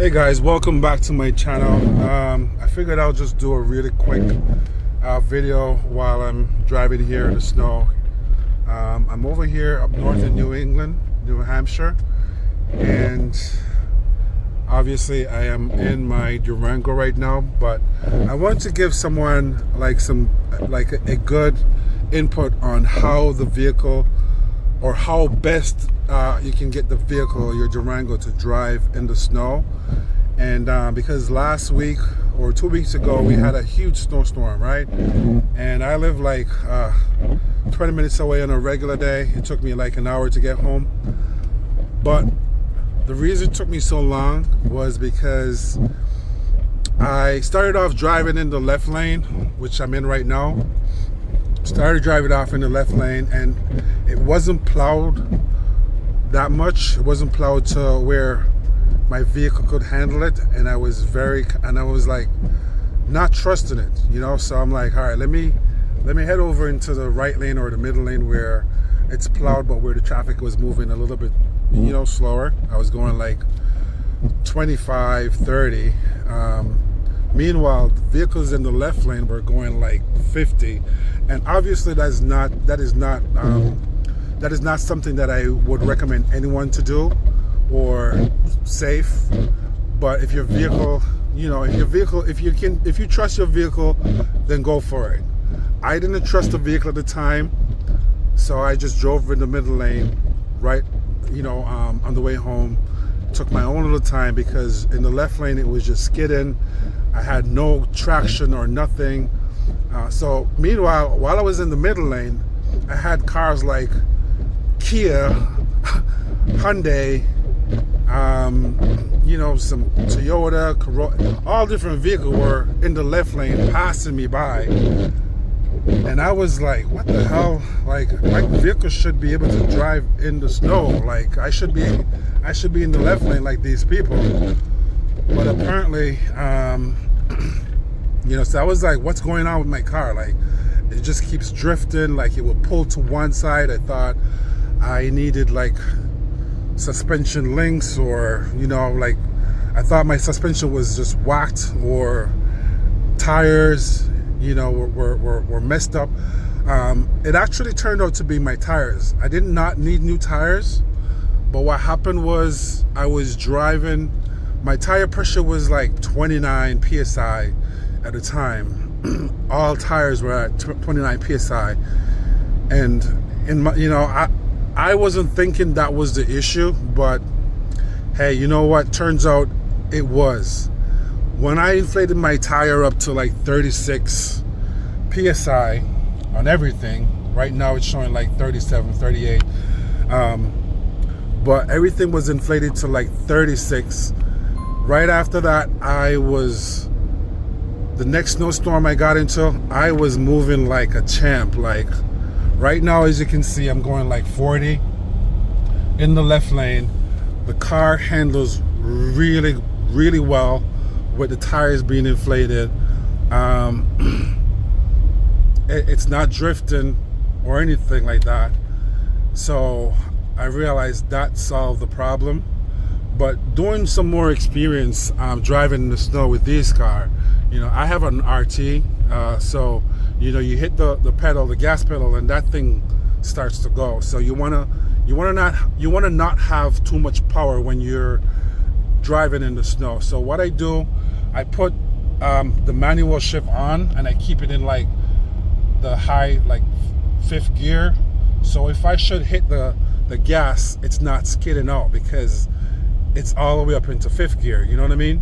Hey guys, welcome back to my channel. I figured I'll just do a really quick video while I'm driving here in the snow. I'm over here up north in New England, New Hampshire, and obviously I am in my Durango right now, but I want to give someone a good input on how the vehicle, or how best you can get the vehicle, your Durango, to drive in the snow. And because last week or 2 weeks ago we had a huge snowstorm, right? And I live like 20 minutes away on a regular day. It took me like an hour to get home. But the reason it took me so long was because I started off driving in the left lane, which I'm in right now. Started driving off in the left lane, and it wasn't plowed that much. It wasn't plowed to where my vehicle could handle it, and I was like not trusting it, you know. So I'm like, all right, let me head over into the right lane or the middle lane where it's plowed, but where the traffic was moving a little bit, you know, slower. I was going like 25, 30. Meanwhile, the vehicles in the left lane were going like 50, and obviously that is not something that I would recommend anyone to do or safe. But if your vehicle, you know, if you trust your vehicle, then go for it. I didn't trust the vehicle at the time, so I just drove in the middle lane, right, you know, on the way home. Took my own little time because in the left lane it was just skidding. I had no traction or nothing. So meanwhile, while I was in the middle lane, I had cars like Kia, Hyundai, you know, some Toyota, Corolla, all different vehicles were in the left lane passing me by. And I was like, what the hell? Like, my vehicle should be able to drive in the snow. Like, I should be in the left lane like these people. But apparently, you know, so I was like, what's going on with my car? Like, it just keeps drifting. Like, it would pull to one side. I thought I needed like suspension links, or, you know, like I thought my suspension was just whacked, or tires, you know, were messed up. It actually turned out to be my tires. I did not need new tires, but what happened was I was driving, my tire pressure was like 29 psi at the time. All tires were at 29 psi, and in my, you know, I wasn't thinking that was the issue, but hey, you know what? Turns out it was. When I inflated my tire up to like 36 psi on everything, right now it's showing like 37, 38, but everything was inflated to like 36. Right after that, the next snowstorm I got into, I was moving like a champ. Like, right now, as you can see, I'm going like 40 in the left lane. The car handles really, really well with the tires being inflated. It's not drifting or anything like that. So I realized that solved the problem. But doing some more experience driving in the snow with this car, you know, I have an RT, so, you know, you hit the pedal, the gas pedal, and that thing starts to go. So you wanna not have too much power when you're driving in the snow. So what I do, I put the manual shift on, and I keep it in like the high, like 5th gear. So if I should hit the gas, it's not skidding out because it's all the way up into 5th gear. You know what I mean?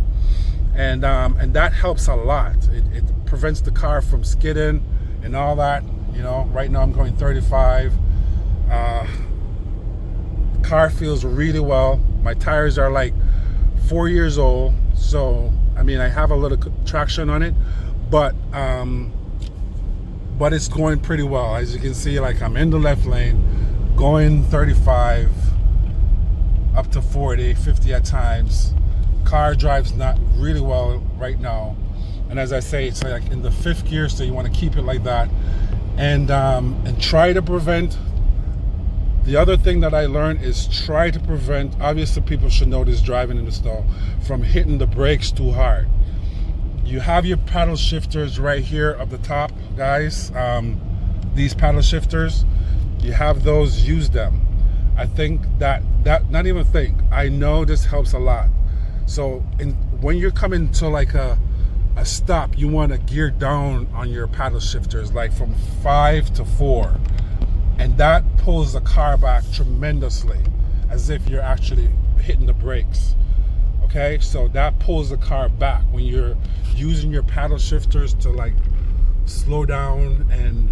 And that helps a lot. It prevents the car from skidding and all that. You know, right now I'm going 35. The car feels really well. My tires are like 4 years old, so I mean, I have a little traction on it, but it's going pretty well. As you can see, like, I'm in the left lane, going 35 up to 40, 50 at times. Car drives not really well right now, and as I say, it's like in the 5th gear, so you want to keep it like that, and try to prevent The other thing that I learned is try to prevent, obviously people should know this driving in the snow, from hitting the brakes too hard. You have your paddle shifters right here up the top, guys. These paddle shifters, you have those, use them. I think that not even think, I know this helps a lot. So when you're coming to like a stop, you want to gear down on your paddle shifters, like from 5 to 4. And that pulls the car back tremendously, as if you're actually hitting the brakes. Okay, so that pulls the car back when you're using your paddle shifters to like slow down, and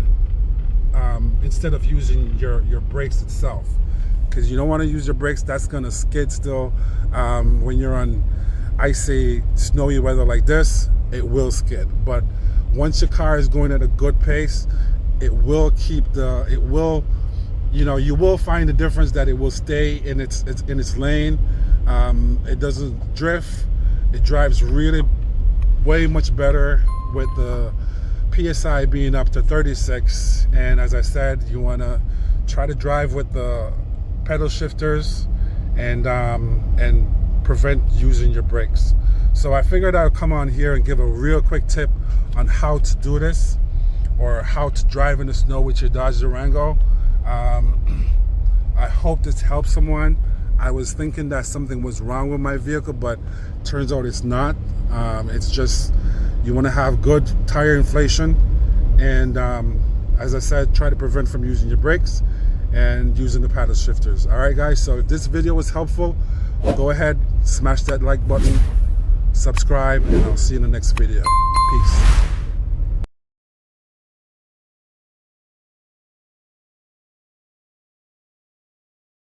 instead of using your brakes itself, because you don't want to use your brakes. That's gonna skid still. When you're on icy, snowy weather like this, it will skid. But once your car is going at a good pace, it will keep you will find the difference, that it will stay in its lane. It doesn't drift. It drives really way much better with the PSI being up to 36. And as I said, you want to try to drive with the pedal shifters and prevent using your brakes. So I figured I'd come on here and give a real quick tip on how to do this, or how to drive in the snow with your Dodge Durango. I hope this helps someone. I was thinking that something was wrong with my vehicle, but turns out it's not. It's just, you want to have good tire inflation, and as I said, try to prevent from using your brakes and using the paddle shifters. All right, guys, so if this video was helpful, go ahead, smash that like button, subscribe, and I'll see you in the next video. Peace.